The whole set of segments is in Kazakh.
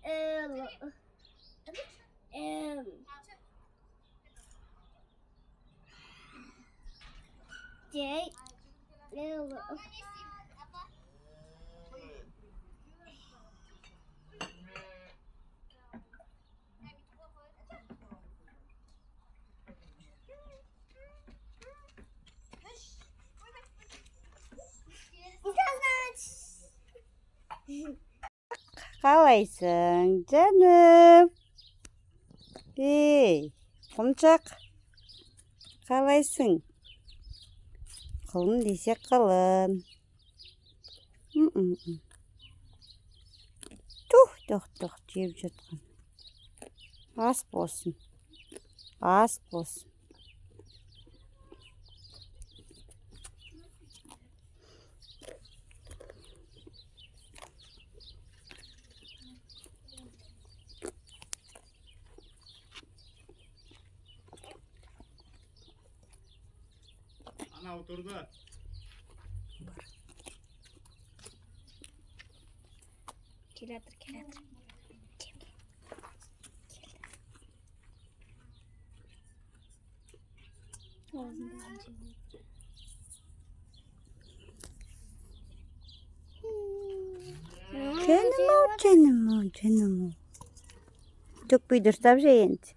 L M J L Қалайсың, жаным? Ей, құмшақ, қалайсың? Құлын десе қылын. Тух, жеп жатқан. Ас болсын. Ана oturdu. Келатыр. Canım. Çok büyüdürtіп же енді.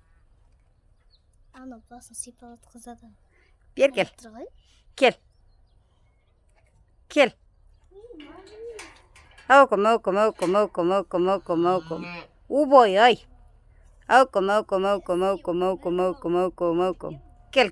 Ана басын сипалатқызады. Бер кел. Кел. Ауқым. Убой, ай. Ауқым. Кел.